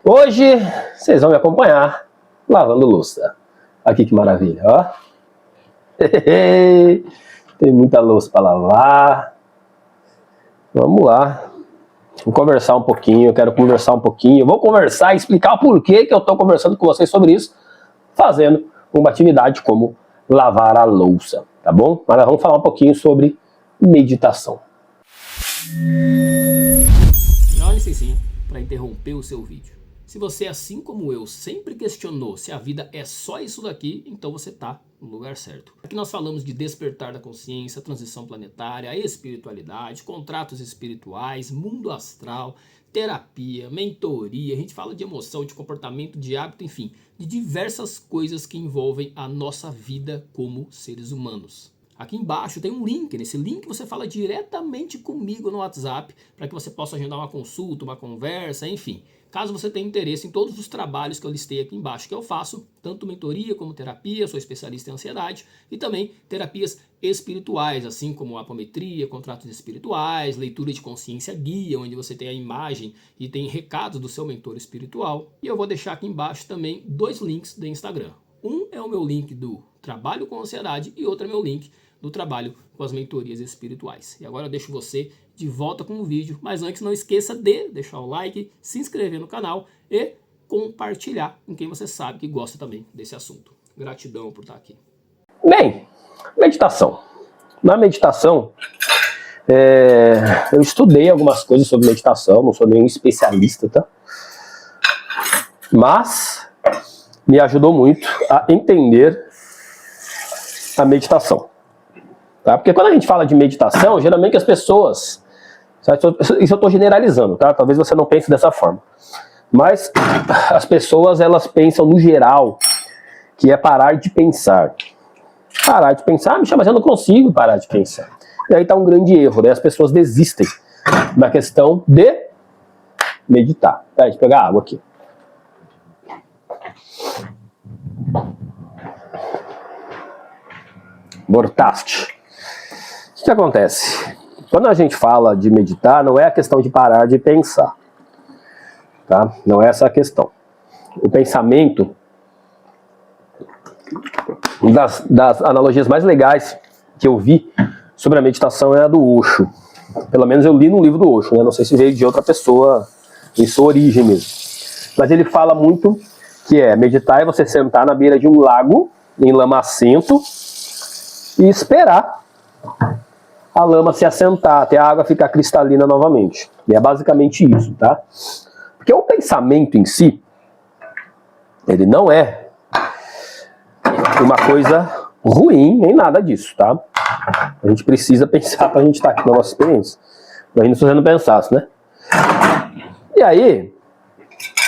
Hoje vocês vão me acompanhar lavando louça. Aqui que maravilha, ó. Tem muita louça para lavar. Vamos lá. Vou conversar um pouquinho, eu quero conversar um pouquinho. Vou conversar e explicar o porquê que eu estou conversando com vocês sobre isso, fazendo uma atividade como lavar a louça, tá bom? Mas nós vamos falar um pouquinho sobre meditação. Dá uma licencinha para interromper o seu vídeo. Se você, assim como eu, sempre questionou se a vida é só isso daqui, então você está no lugar certo. Aqui nós falamos de despertar da consciência, transição planetária, espiritualidade, contratos espirituais, mundo astral, terapia, mentoria, a gente fala de emoção, de comportamento, de hábito, enfim, de diversas coisas que envolvem a nossa vida como seres humanos. Aqui embaixo tem um link, nesse link você fala diretamente comigo no WhatsApp para que você possa agendar uma consulta, uma conversa, enfim. Caso você tenha interesse em todos os trabalhos que eu listei aqui embaixo que eu faço, tanto mentoria como terapia, sou especialista em ansiedade e também terapias espirituais, assim como apometria, contratos espirituais, leitura de consciência guia, onde você tem a imagem e tem recados do seu mentor espiritual. E eu vou deixar aqui embaixo também dois links do Instagram. Um é o meu link do Trabalho com Ansiedade e outro é meu link do trabalho com as mentorias espirituais. E agora eu deixo você de volta com o vídeo, mas antes não esqueça de deixar o like, se inscrever no canal e compartilhar com quem você sabe que gosta também desse assunto. Gratidão por estar aqui. Bem, meditação. Na meditação, eu estudei algumas coisas sobre meditação, não sou nenhum especialista, tá? Mas me ajudou muito a entender a meditação. Tá? Porque quando a gente fala de meditação, geralmente as pessoas... Isso eu estou generalizando, tá? Talvez você não pense dessa forma. Mas as pessoas, elas pensam no geral que é parar de pensar. Parar de pensar, Michel, mas eu não consigo parar de pensar. E aí está um grande erro, né? As pessoas desistem da questão de meditar. Tá? Deixa eu pegar água aqui. Bortaste. O que acontece? Quando a gente fala de meditar, não é a questão de parar de pensar. Tá? Não é essa a questão. O pensamento, das analogias mais legais que eu vi sobre a meditação é a do Osho. Pelo menos eu li no livro do Osho, né? Não sei se veio de outra pessoa em sua origem mesmo. Mas ele fala muito que meditar é você sentar na beira de um lago, em lamacento, e esperar a lama se assentar, até a água ficar cristalina novamente. E é basicamente isso, tá? Porque o pensamento em si, ele não é uma coisa ruim, nem nada disso, tá? A gente precisa pensar pra gente estar aqui na nossa experiência. Imagina se você não pensasse, né? E aí,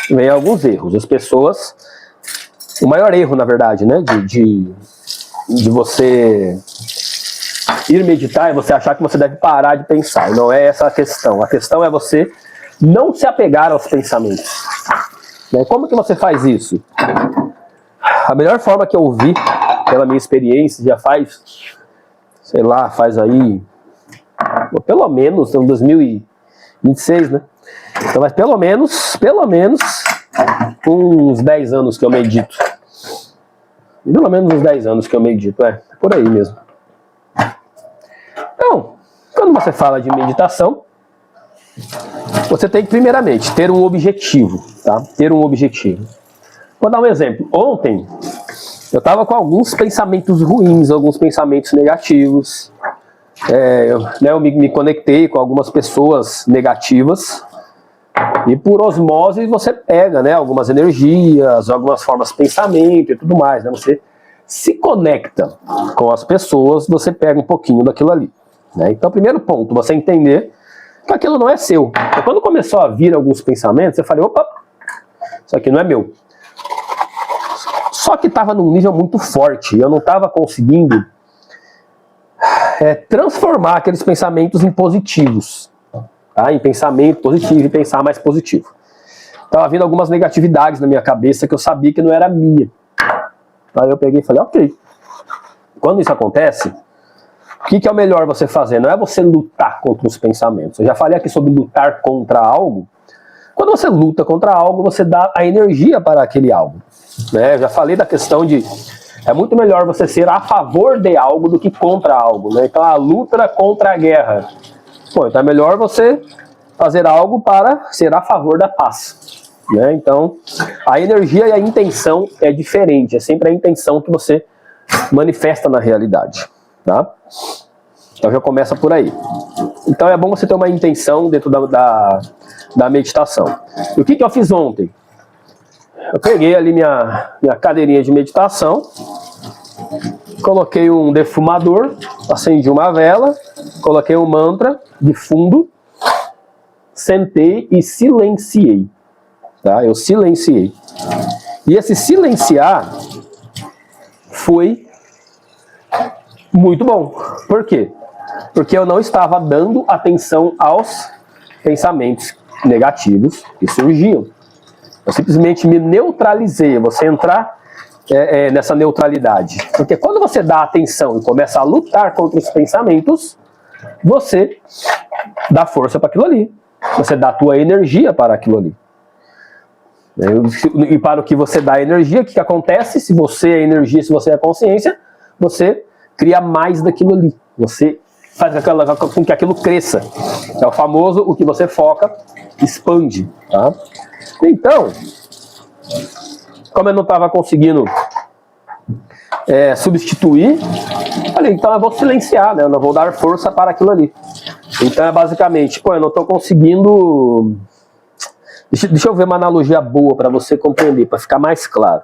vem alguns erros. As pessoas... O maior erro, na verdade, né? De você ir meditar é você achar que você deve parar de pensar. E não é essa a questão. A questão é você não se apegar aos pensamentos. Como que você faz isso? A melhor forma que eu vi, pela minha experiência, já faz, sei lá, faz aí, pelo menos, em 2026, né? Então, mas pelo menos, uns 10 anos que eu medito. Pelo menos uns 10 anos que eu medito, por aí mesmo. Então, quando você fala de meditação, você tem que, primeiramente, ter um objetivo, tá? Ter um objetivo. Vou dar um exemplo. Ontem, eu estava com alguns pensamentos ruins, alguns pensamentos negativos. Eu me conectei com algumas pessoas negativas. E por osmose você pega, né, algumas energias, algumas formas de pensamento e tudo mais. Né? Você se conecta com as pessoas, você pega um pouquinho daquilo ali. Né? Então, primeiro ponto, você entender que aquilo não é seu. Então, quando começou a vir alguns pensamentos, eu falei, opa, isso aqui não é meu. Só que estava num nível muito forte, e eu não estava conseguindo transformar aqueles pensamentos em positivos. Tá? Em pensamento positivo e pensar mais positivo. Estava vindo algumas negatividades na minha cabeça que eu sabia que não era minha. Aí eu peguei e falei, ok. Quando isso acontece, o que é o melhor você fazer? Não é você lutar contra os pensamentos. Eu já falei aqui sobre lutar contra algo Quando você luta contra algo, você dá a energia para aquele algo. Né? Eu já falei da questão de é muito melhor você ser a favor de algo do que contra algo. Né? Então a luta contra a guerra. Pô, então é melhor você fazer algo para ser a favor da paz. Né? Então a energia e a intenção é diferente. É sempre a intenção que você manifesta na realidade. Tá? Então já começa por aí. Então é bom você ter uma intenção dentro da meditação. E o que eu fiz ontem? Eu peguei ali minha cadeirinha de meditação, coloquei um defumador, acendi uma vela, coloquei um mantra de fundo, sentei e silenciei. Tá? Eu silenciei. E esse silenciar foi muito bom. Por quê? Porque eu não estava dando atenção aos pensamentos negativos que surgiam. Eu simplesmente me neutralizei. Você entrar nessa neutralidade. Porque quando você dá atenção e começa a lutar contra os pensamentos, você dá força para aquilo ali. Você dá a tua energia para aquilo ali. E para o que você dá energia, o que acontece? Se você é energia, se você é consciência, você cria mais daquilo ali. Você faz com que aquilo cresça. É o famoso, o que você foca, expande. Tá? Então, como eu não estava conseguindo substituir, falei, então eu vou silenciar, né? Eu não vou dar força para aquilo ali. Então é basicamente, eu não estou conseguindo... Deixa eu ver uma analogia boa para você compreender, para ficar mais claro.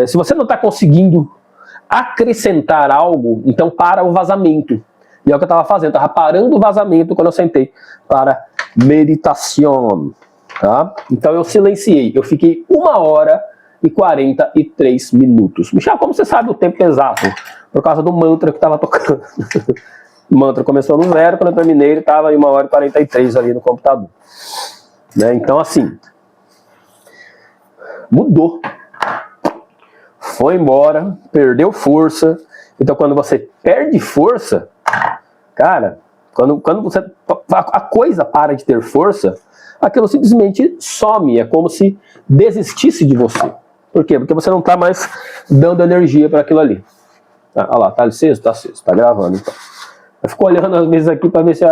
Se você não está conseguindo acrescentar algo, então para o vazamento. E é o que eu estava fazendo, estava parando o vazamento quando eu sentei para meditação. Tá? Então eu silenciei, eu fiquei 1h43 Michel, como você sabe o tempo exato? Por causa do mantra que estava tocando. O mantra começou no 0, quando eu terminei ele estava em 1h43 ali no computador. Né? Então assim, mudou. Foi embora, perdeu força. Então quando você perde força, cara, quando a coisa para de ter força, aquilo simplesmente some, é como se desistisse de você. Por quê? Porque você não está mais dando energia para aquilo ali. Olha lá, tá licença? Tá aceso, tá gravando então. Eu fico olhando às vezes aqui para ver se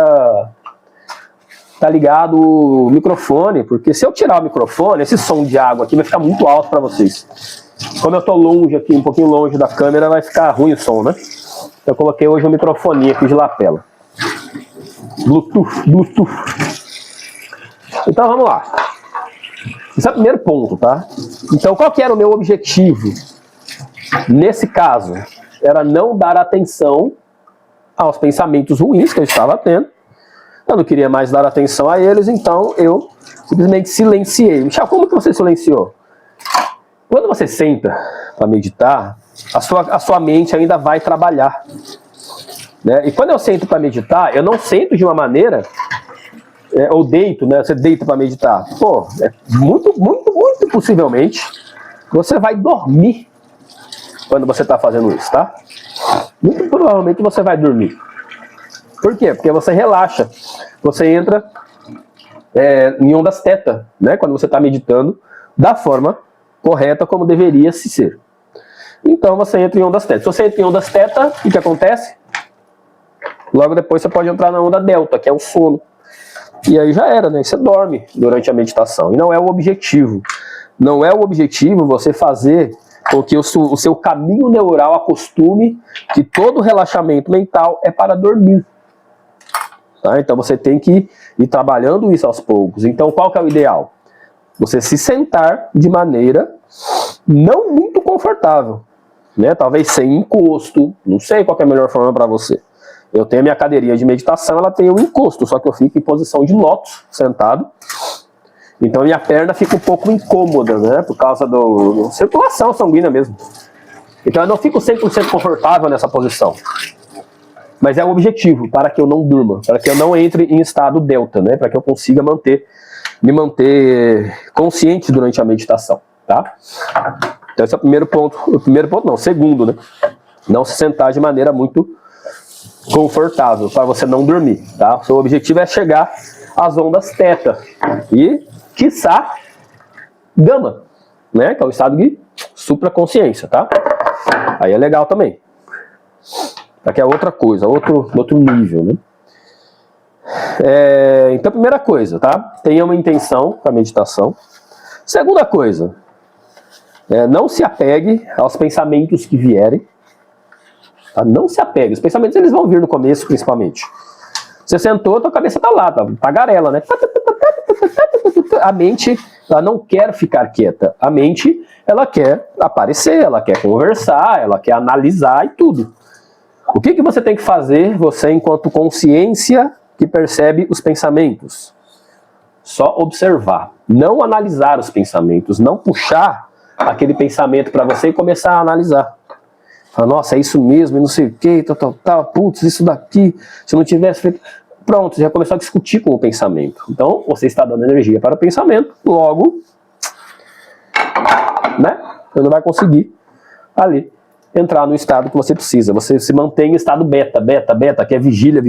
tá ligado o microfone, porque se eu tirar o microfone, esse som de água aqui vai ficar muito alto para vocês. Como eu tô longe aqui, um pouquinho longe da câmera, vai ficar ruim o som, né? Eu coloquei hoje um microfone aqui de lapela. Bluetooth. Então vamos lá. Esse é o primeiro ponto, tá? Então qual que era o meu objetivo? Nesse caso, era não dar atenção aos pensamentos ruins que eu estava tendo. Eu não queria mais dar atenção a eles, então eu simplesmente silenciei. Michel, como que você silenciou? Quando você senta para meditar, a sua mente ainda vai trabalhar. Né? E quando eu sento para meditar, eu não sento de uma maneira, ou deito, né? Você deita para meditar. Muito possivelmente, você vai dormir quando você está fazendo isso, tá? Muito provavelmente você vai dormir. Por quê? Porque você relaxa. Você entra em ondas teta, né? Quando você está meditando da forma correta como deveria se ser. Então você entra em ondas teta. Se você entra em ondas teta, o que acontece? Logo depois você pode entrar na onda delta, que é o sono. E aí já era, né? Você dorme durante a meditação. E não é o objetivo. Não é o objetivo você fazer com que o seu caminho neural acostume que todo relaxamento mental é para dormir. Tá? Então você tem que ir trabalhando isso aos poucos. Então qual que é o ideal? Você se sentar de maneira não muito confortável, né? Talvez sem encosto, não sei qual que é a melhor forma para você. Eu tenho a minha cadeirinha de meditação, ela tem um encosto, só que eu fico em posição de lótus, sentado. Então minha perna fica um pouco incômoda, né? Por causa da circulação sanguínea mesmo. Então eu não fico 100% confortável nessa posição. Mas é o objetivo, para que eu não durma, para que eu não entre em estado delta, né? Para que eu consiga me manter consciente durante a meditação, tá? Então esse é o primeiro ponto. O segundo, né? Não se sentar de maneira muito confortável, para você não dormir, tá? O seu objetivo é chegar as ondas θ e, quiçá, gama, né? Que é o estado de supraconsciência, tá? Aí é legal também. Aqui é outra coisa, outro nível, né? Então, primeira coisa, tá? Tenha uma intenção para meditação. Segunda coisa, não se apegue aos pensamentos que vierem. Tá? Não se apegue. Os pensamentos eles vão vir no começo, principalmente. Você sentou, tua cabeça tá lá, tá tagarela, né? A mente, ela não quer ficar quieta. A mente, ela quer aparecer, ela quer conversar, ela quer analisar e tudo. O que você tem que fazer, você enquanto consciência que percebe os pensamentos? Só observar. Não analisar os pensamentos, não puxar aquele pensamento para você e começar a analisar. Fala, nossa, é isso mesmo, e não sei o que, tal, putz, isso daqui, se não tivesse feito... Pronto, já começou a discutir com o pensamento. Então, você está dando energia para o pensamento, logo, né, você não vai conseguir ali entrar no estado que você precisa. Você se mantém em estado beta, que é vigília.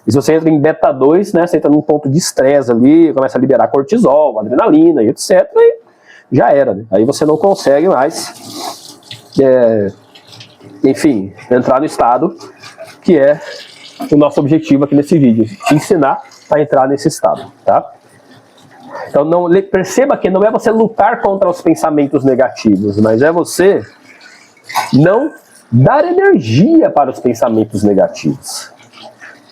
E se você entra em beta 2, né, você entra num ponto de estresse ali, começa a liberar cortisol, adrenalina e etc. E já era, né? Aí você não consegue mais, enfim, entrar no estado que é o nosso objetivo aqui nesse vídeo, ensinar a entrar nesse estado, tá? Então perceba que não é você lutar contra os pensamentos negativos, mas é você não dar energia para os pensamentos negativos.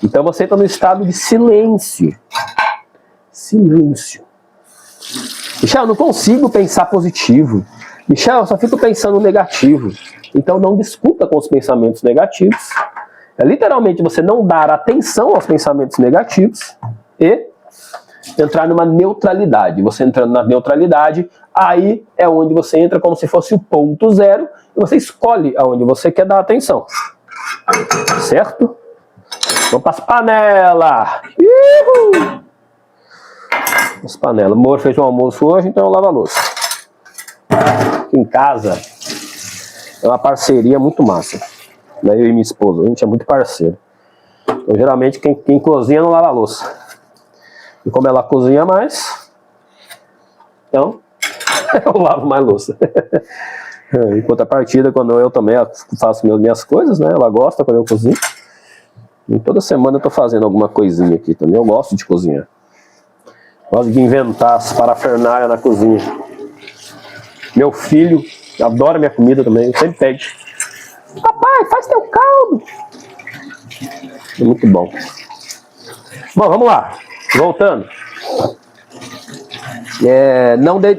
Então você está no estado de silêncio. Silêncio. Michel, eu não consigo pensar positivo. Michel, eu só fico pensando negativo. Então não discuta com os pensamentos negativos. É literalmente você não dar atenção aos pensamentos negativos e entrar numa neutralidade. Você entrando na neutralidade, aí é onde você entra como se fosse o ponto zero e você escolhe aonde você quer dar atenção. Certo? Vamos para as panelas. As panelas. O amor fez um almoço hoje, então eu lavo a louça. Aqui em casa é uma parceria muito massa. Eu e minha esposa, a gente é muito parceiro. Então, geralmente, quem cozinha não lava a louça. E como ela cozinha mais, então, eu lavo mais louça. Em contrapartida, quando eu também faço minhas coisas, né? Ela gosta quando eu cozinho. E toda semana eu tô fazendo alguma coisinha aqui também. Eu gosto de cozinhar. Gosto de inventar as parafernálias na cozinha. Meu filho adora minha comida também, ele sempre pede. Papai, faz teu caldo. É muito bom. Bom, vamos lá. Voltando.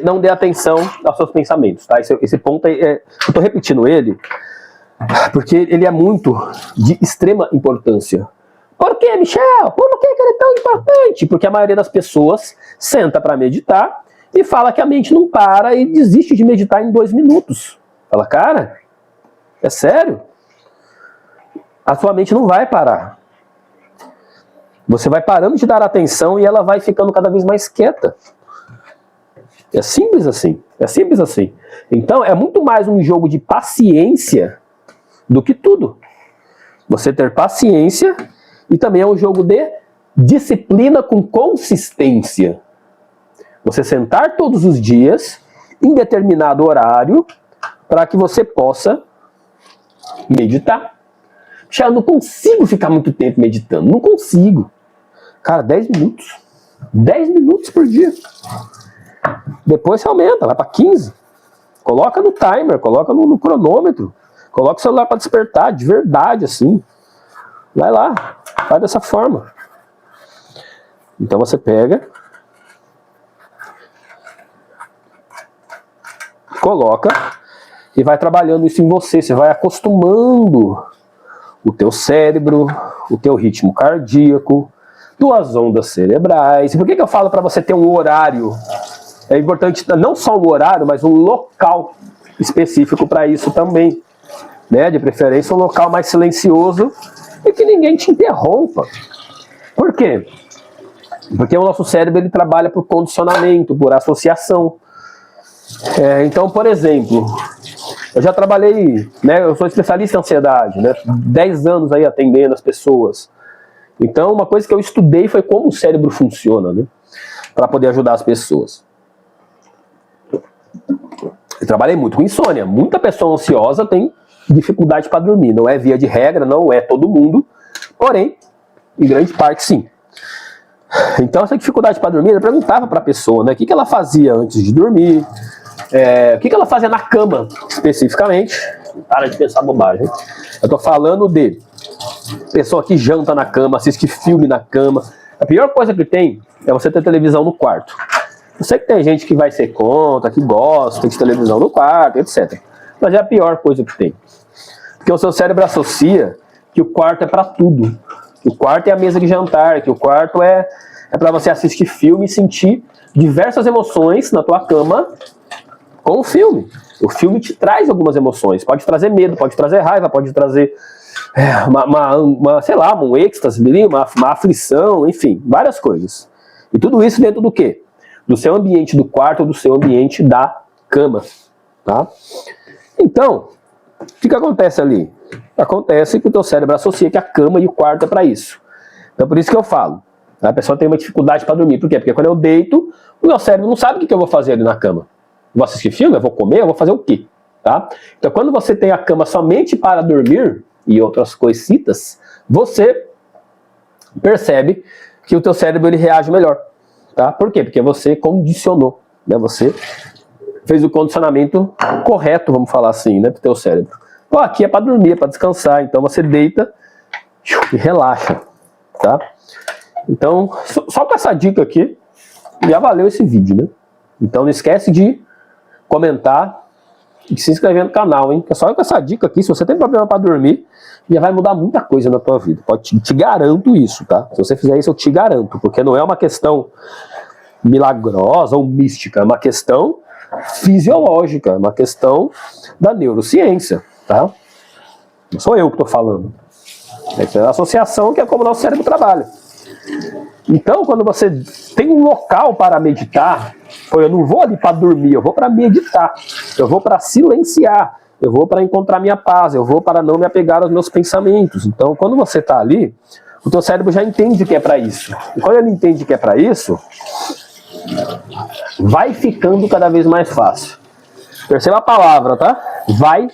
Não dê atenção aos seus pensamentos, tá? Esse ponto, eu estou repetindo ele, porque ele é muito de extrema importância. Por que, Michel? Por que ele é tão importante? Porque a maioria das pessoas senta para meditar e fala que a mente não para e desiste de meditar em 2 minutos. Fala, cara, é sério? A sua mente não vai parar. Você vai parando de dar atenção e ela vai ficando cada vez mais quieta. É simples assim. É simples assim. Então, é muito mais um jogo de paciência do que tudo. Você ter paciência e também é um jogo de disciplina com consistência. Você sentar todos os dias, em determinado horário, para que você possa meditar. Já não consigo ficar muito tempo meditando. Não consigo. Cara, 10 minutos. 10 minutos por dia. Depois você aumenta, vai para 15. Coloca no timer, coloca no cronômetro. Coloca o celular para despertar, de verdade, assim. Vai lá, faz dessa forma. Então você pega, coloca e vai trabalhando isso em você. Você vai acostumando o teu cérebro, o teu ritmo cardíaco, tuas ondas cerebrais. E por que eu falo para você ter um horário? É importante não só um horário, mas um local específico para isso também. Né? De preferência um local mais silencioso e que ninguém te interrompa. Por quê? Porque o nosso cérebro ele trabalha por condicionamento, por associação. Então, por exemplo, eu já trabalhei, né, eu sou especialista em ansiedade, né, 10 anos aí atendendo as pessoas. Então, uma coisa que eu estudei foi como o cérebro funciona, né? Para poder ajudar as pessoas. Eu trabalhei muito com insônia. Muita pessoa ansiosa tem dificuldade para dormir. Não é via de regra, não é todo mundo. Porém, em grande parte, sim. Então, essa dificuldade para dormir, eu perguntava para a pessoa, né, o que ela fazia antes de dormir, o que ela fazia na cama, especificamente. Para de pensar bobagem. Eu estou falando de pessoa que janta na cama, assiste filme na cama. A pior coisa que tem é você ter televisão no quarto. Eu sei que tem gente que vai ser contra, que gosta de televisão no quarto, etc. Mas é a pior coisa que tem. Porque o seu cérebro associa que o quarto é para tudo. Que o quarto é a mesa de jantar, que o quarto é para você assistir filme e sentir diversas emoções na tua cama com o filme. O filme te traz algumas emoções. Pode trazer medo, pode trazer raiva, pode trazer sei lá, um êxtase, uma aflição, enfim, várias coisas. E tudo isso dentro do quê? Do seu ambiente do quarto ou do seu ambiente da cama. Tá? Então, o que acontece ali? Acontece que o teu cérebro associa que a cama e o quarto é para isso. Então, por isso que eu falo. A pessoa tem uma dificuldade para dormir. Por quê? Porque quando eu deito, o meu cérebro não sabe o que eu vou fazer ali na cama. Eu vou assistir filme? Eu vou comer? Eu vou fazer o quê? Tá? Então, quando você tem a cama somente para dormir e outras coisitas, você percebe que o teu cérebro ele reage melhor. Tá? Por quê? Porque você condicionou. Né? Você fez o condicionamento correto, vamos falar assim, né, para o teu cérebro. Pô, aqui é para dormir, é para descansar. Então você deita e relaxa. Tá? Então, só com essa dica aqui, já valeu esse vídeo, né? Então não esquece de comentar e se inscrever no canal, hein? Só com essa dica aqui, se você tem problema para dormir, já vai mudar muita coisa na tua vida. Te garanto isso, tá? Se você fizer isso, eu te garanto, porque não é uma questão milagrosa ou mística, é uma questão fisiológica, é uma questão da neurociência, tá? Não sou eu que estou falando. Essa é a associação que é como o nosso cérebro trabalha. Então, quando você tem um local para meditar, pô, eu não vou ali para dormir, eu vou para meditar, eu vou para silenciar, eu vou para encontrar minha paz, eu vou para não me apegar aos meus pensamentos. Então, quando você está ali, o teu cérebro já entende que é para isso. E quando ele entende que é para isso, vai ficando cada vez mais fácil. Perceba a palavra, tá? Vai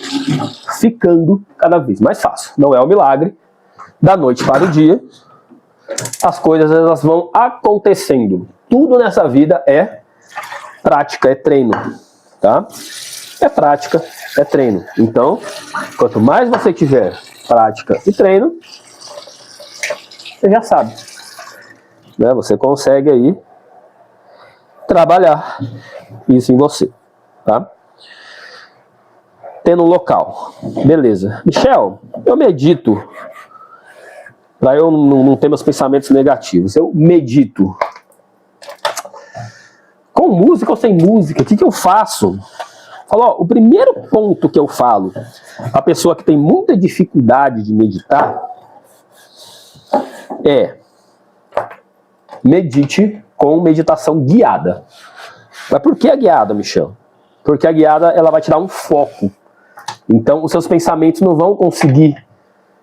ficando cada vez mais fácil. Não é um milagre. Da noite para o dia, as coisas elas vão acontecendo. Tudo nessa vida é prática, é treino, tá? É prática, é treino. Então, quanto mais você tiver prática e treino, você já sabe, né? Você consegue aí trabalhar isso em você, tá? Tendo um local, beleza? Michel, eu medito para eu não ter meus pensamentos negativos. Eu medito. Com música ou sem música, o que eu faço? Falo, ó, o primeiro ponto que eu falo, a pessoa que tem muita dificuldade de meditar, é medite com meditação guiada. Mas por que a guiada, Michel? Porque a guiada ela vai te dar um foco. Então, os seus pensamentos não vão conseguir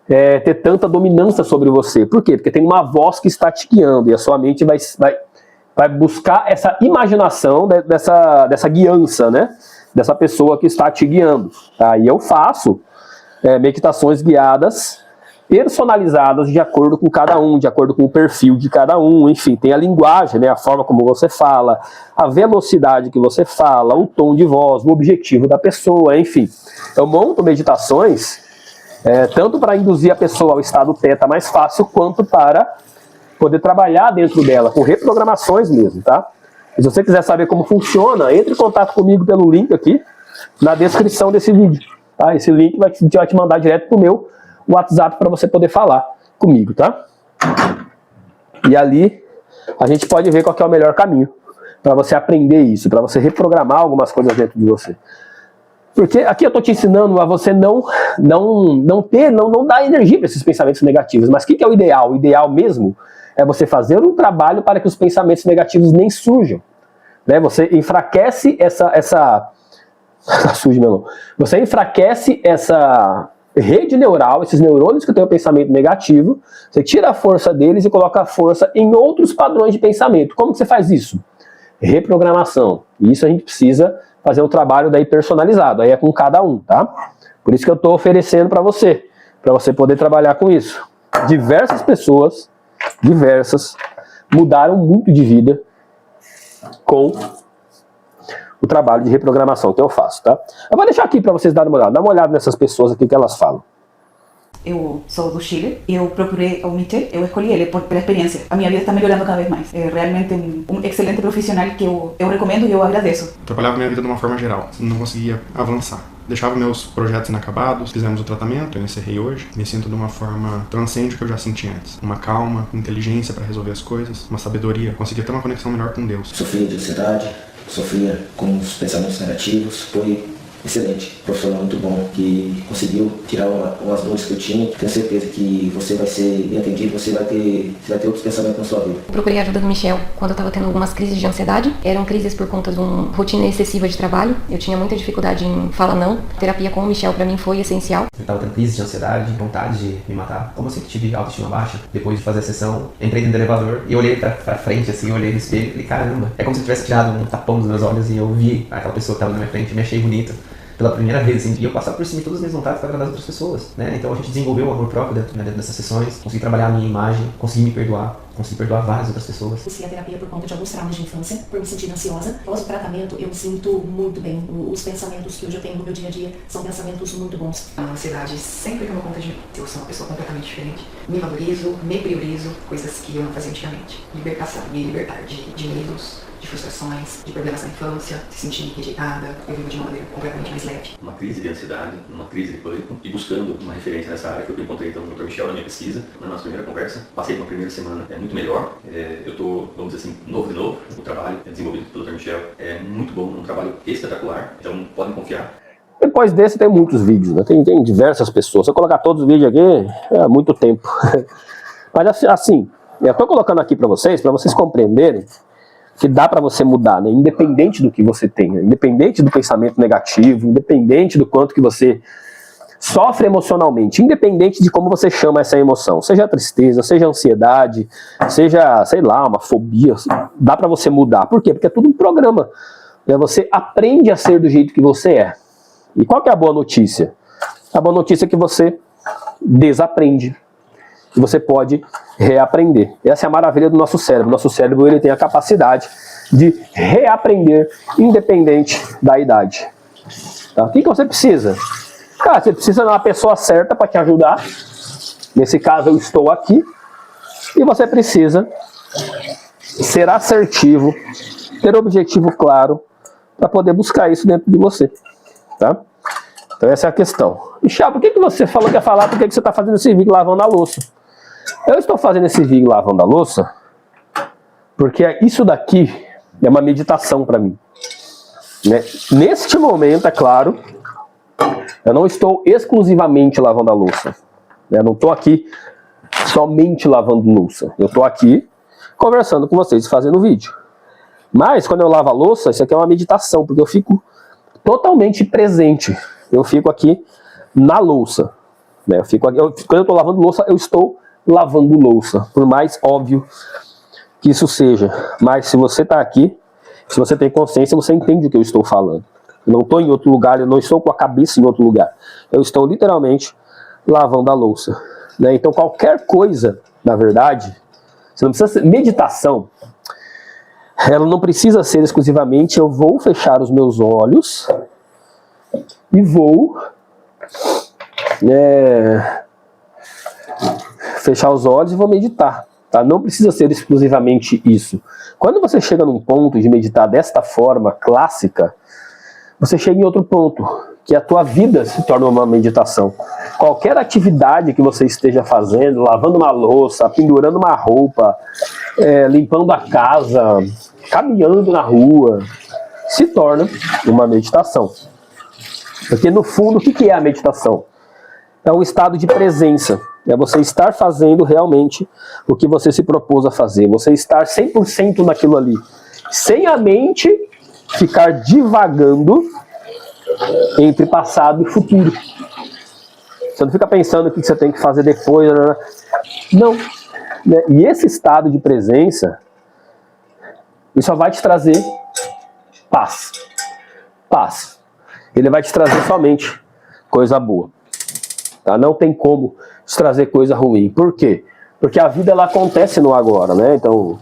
ter tanta dominância sobre você. Por quê? Porque tem uma voz que está te guiando e a sua mente vai buscar essa imaginação dessa guiança, né? Dessa pessoa que está te guiando. Aí eu faço meditações guiadas, personalizadas de acordo com cada um, de acordo com o perfil de cada um, enfim, tem a linguagem, né? A forma como você fala, a velocidade que você fala, o tom de voz, o objetivo da pessoa, enfim. Eu monto meditações tanto para induzir a pessoa ao estado teta mais fácil, quanto para poder trabalhar dentro dela, com reprogramações mesmo, tá? E se você quiser saber como funciona, entre em contato comigo pelo link aqui, na descrição desse vídeo, tá? Esse link vai te mandar direto pro meu WhatsApp para você poder falar comigo, tá? E ali, a gente pode ver qual que é o melhor caminho para você aprender isso, para você reprogramar algumas coisas dentro de você. Porque aqui eu estou te ensinando a você não dar energia para esses pensamentos negativos. Mas o que é o ideal? O ideal mesmo é você fazer um trabalho para que os pensamentos negativos nem surjam. Né? Você enfraquece essa... Tá sujo, meu irmão. Você enfraquece rede neural, esses neurônios que têm o pensamento negativo, você tira a força deles e coloca a força em outros padrões de pensamento. Como que você faz isso? Reprogramação. E isso a gente precisa fazer um trabalho daí personalizado, aí é com cada um, tá? Por isso que eu estou oferecendo para você poder trabalhar com isso. Diversas pessoas, mudaram muito de vida com o trabalho de reprogramação que eu faço, tá? Eu vou deixar aqui para vocês darem uma olhada. Dá uma olhada nessas pessoas aqui que elas falam. Eu sou do Chile, eu procurei o Michel, eu escolhi ele pela experiência. A minha vida está melhorando cada vez mais. É realmente um excelente profissional que eu recomendo e eu agradeço. Atrapalhava minha vida de uma forma geral, não conseguia avançar. Deixava meus projetos inacabados, fizemos o tratamento, eu encerrei hoje. Me sinto de uma forma transcende o que eu já senti antes. Uma calma, inteligência para resolver as coisas, uma sabedoria. Consegui ter uma conexão melhor com Deus. Sofria de ansiedade, sofria com os pensamentos negativos, foi excelente, profissional muito bom, que conseguiu tirar umas dores que eu tinha. Tenho certeza que você vai ser bem atendido, você vai ter outros pensamentos na sua vida. Eu procurei a ajuda do Michel quando eu estava tendo algumas crises de ansiedade. Eram crises por conta de uma rotina excessiva de trabalho. Eu tinha muita dificuldade em falar não. A terapia com o Michel para mim foi essencial. Eu estava tendo crise de ansiedade, vontade de me matar. Como eu sempre tive autoestima baixa, depois de fazer a sessão, entrei dentro do elevador e olhei pra frente, assim, olhei no espelho e falei, caramba, é como se eu tivesse tirado um tapão dos meus olhos e eu vi aquela pessoa que estava na minha frente e me achei bonito. Pela primeira vez, assim, e eu passar por cima de todas as minhas vontades para agradar as outras pessoas, né? Então a gente desenvolveu o amor próprio dentro dessas sessões, consegui trabalhar a minha imagem, consegui me perdoar, consegui perdoar várias outras pessoas. Busquei a terapia por conta de alguns traumas de infância, por me sentir ansiosa. Após o tratamento, eu me sinto muito bem. Os pensamentos que hoje eu tenho no meu dia a dia são pensamentos muito bons. A ansiedade sempre tomou conta de mim. Eu sou uma pessoa completamente diferente. Me valorizo, me priorizo, coisas que eu não fazia antigamente. Libertação, me libertar de medos, de frustrações, de problemas na infância, se sentir rejeitada. Eu vivo de uma maneira completamente mais leve. Uma crise de ansiedade, uma crise de pânico, e buscando uma referência nessa área que eu encontrei então no Dr. Michel na minha pesquisa, na nossa primeira conversa. Passei uma primeira semana muito melhor. Eu estou, vamos dizer assim, novo de novo. O trabalho desenvolvido pelo Dr. Michel é muito bom, um trabalho espetacular, então podem confiar. Depois desse tem muitos vídeos, né? Tem diversas pessoas. Se eu colocar todos os vídeos aqui, é muito tempo. Mas assim, eu estou colocando aqui para vocês compreenderem que dá para você mudar, né? Independente do que você tenha, independente do pensamento negativo, independente do quanto que você sofre emocionalmente, independente de como você chama essa emoção, seja tristeza, seja ansiedade, seja, sei lá, uma fobia, dá para você mudar. Por quê? Porque é tudo um programa, né? Você aprende a ser do jeito que você é. E qual que é a boa notícia? A boa notícia é que você desaprende, que você pode reaprender. Essa é a maravilha do nosso cérebro. Nosso cérebro ele tem a capacidade de reaprender independente da idade. Tá? O que você precisa? Cara, você precisa de uma pessoa certa para te ajudar. Nesse caso eu estou aqui. E você precisa ser assertivo, ter um objetivo claro para poder buscar isso dentro de você. Tá? Então essa é a questão. E Chá, por que você falou que ia falar? Por que você está fazendo esse vídeo lavando a louça? Eu estou fazendo esse vídeo lavando a louça porque isso daqui é uma meditação para mim. Né? Neste momento, é claro, eu não estou exclusivamente lavando a louça. Eu não estou aqui somente lavando louça. Eu estou aqui conversando com vocês e fazendo vídeo. Mas quando eu lavo a louça, isso aqui é uma meditação, porque eu fico totalmente presente. Eu fico aqui na louça. Né? Quando eu estou lavando louça, eu estou lavando louça, por mais óbvio que isso seja. Mas se você está aqui, se você tem consciência, você entende o que eu estou falando. Eu não estou em outro lugar, eu não estou com a cabeça em outro lugar. Eu estou literalmente lavando a louça. Né? Então qualquer coisa, na verdade, você não precisa ser meditação. Ela não precisa ser exclusivamente eu vou fechar os meus olhos e vou fechar os olhos e vou meditar. Tá? Não precisa ser exclusivamente isso. Quando você chega num ponto de meditar desta forma clássica, você chega em outro ponto, que a tua vida se torna uma meditação. Qualquer atividade que você esteja fazendo, lavando uma louça, pendurando uma roupa, limpando a casa, caminhando na rua, se torna uma meditação. Porque no fundo, o que é a meditação? É um estado de presença. É você estar fazendo realmente o que você se propôs a fazer. Você estar 100% naquilo ali. Sem a mente ficar divagando entre passado e futuro. Você não fica pensando o que você tem que fazer depois. Não. Né? E esse estado de presença, ele só vai te trazer paz. Paz. Ele vai te trazer somente coisa boa. Tá? Não tem como te trazer coisa ruim. Por quê? Porque a vida ela acontece no agora, né? Então,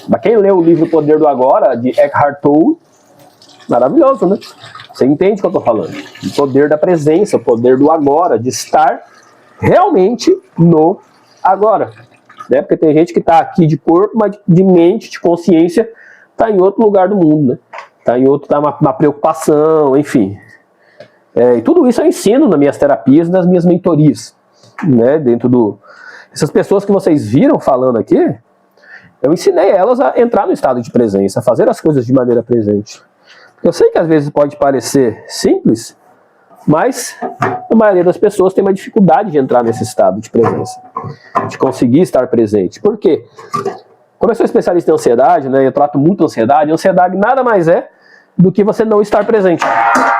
para quem leu o livro O Poder do Agora, de Eckhart Tolle, maravilhoso, né? Você entende o que eu estou falando? O poder da presença, o poder do agora, de estar realmente no agora. Né? Porque tem gente que está aqui de corpo, mas de mente, de consciência, está em outro lugar do mundo, né? Está em outro, está uma preocupação, enfim. E tudo isso eu ensino nas minhas terapias e nas minhas mentorias. Né? Dentro do... Essas pessoas que vocês viram falando aqui, eu ensinei elas a entrar no estado de presença, a fazer as coisas de maneira presente. Eu sei que às vezes pode parecer simples, mas a maioria das pessoas tem uma dificuldade de entrar nesse estado de presença, de conseguir estar presente. Por quê? Como eu sou especialista em ansiedade, né, eu trato muito ansiedade, ansiedade nada mais é do que você não estar presente.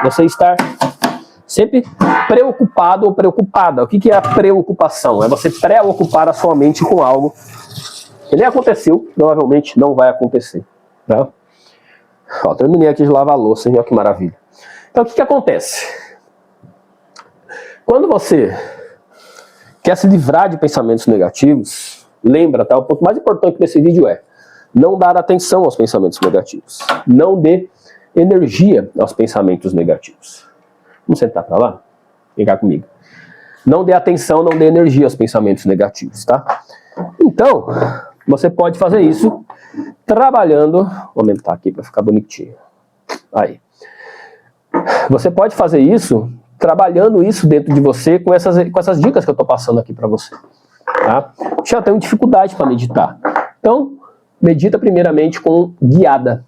Você estar sempre preocupado ou preocupada. O que é a preocupação? É você preocupar a sua mente com algo que nem aconteceu, provavelmente não vai acontecer. Tá? Ó, terminei aqui de lavar a louça, hein? Olha que maravilha. Então o que acontece? Quando você quer se livrar de pensamentos negativos, lembra, tá? O ponto mais importante desse vídeo é não dar atenção aos pensamentos negativos. Não dê energia aos pensamentos negativos. Vamos sentar para lá? Vem cá comigo. Não dê atenção, não dê energia aos pensamentos negativos, tá? Então, você pode fazer isso trabalhando... Vou aumentar aqui para ficar bonitinho. Aí. Você pode fazer isso trabalhando isso dentro de você com essas dicas que eu estou passando aqui para você. Tá? Já tenho dificuldade para meditar. Então, medita primeiramente com guiada.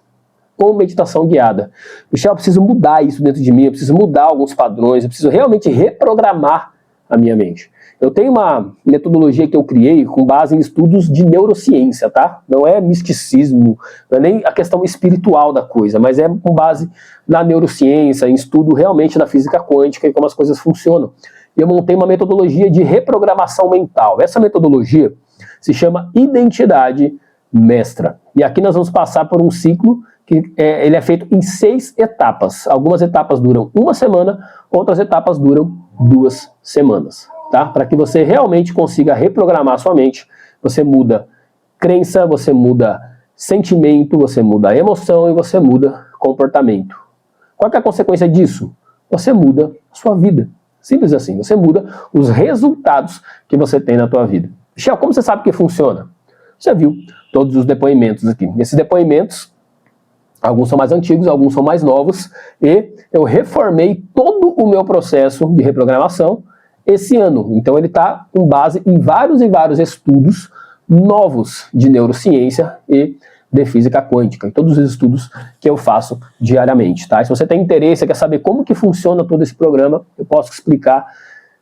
Com meditação guiada. Michel, eu preciso mudar isso dentro de mim, eu preciso mudar alguns padrões, eu preciso realmente reprogramar a minha mente. Eu tenho uma metodologia que eu criei com base em estudos de neurociência, tá? Não é misticismo, não é nem a questão espiritual da coisa, mas é com base na neurociência, em estudo realmente da física quântica e como as coisas funcionam. E eu montei uma metodologia de reprogramação mental. Essa metodologia se chama Identidade Mestra. E aqui nós vamos passar por um ciclo que ele é feito em 6 etapas. Algumas etapas duram 1 semana, outras etapas duram 2 semanas. Tá? Para que você realmente consiga reprogramar a sua mente, você muda crença, você muda sentimento, você muda emoção e você muda comportamento. Qual que é a consequência disso? Você muda a sua vida. Simples assim, você muda os resultados que você tem na tua vida. Michel, como você sabe que funciona? Você viu todos os depoimentos aqui. Esses depoimentos, alguns são mais antigos, alguns são mais novos, e eu reformei todo o meu processo de reprogramação esse ano. Então ele está com base em vários e vários estudos novos de neurociência e de física quântica, em todos os estudos que eu faço diariamente, tá? Se você tem interesse, quer saber como que funciona todo esse programa, eu posso explicar,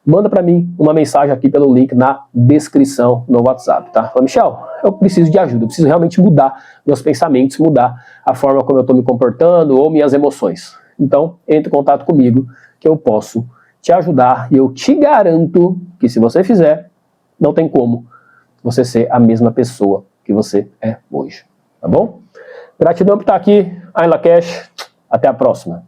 manda para mim uma mensagem aqui pelo link na descrição no WhatsApp, tá? Fala, Michel, eu preciso de ajuda, eu preciso realmente mudar meus pensamentos, mudar a forma como eu estou me comportando ou minhas emoções. Então, entre em contato comigo que eu posso te ajudar e eu te garanto que se você fizer, não tem como você ser a mesma pessoa que você é hoje. Tá bom? Gratidão por estar aqui. Ayla Cash. Até a próxima.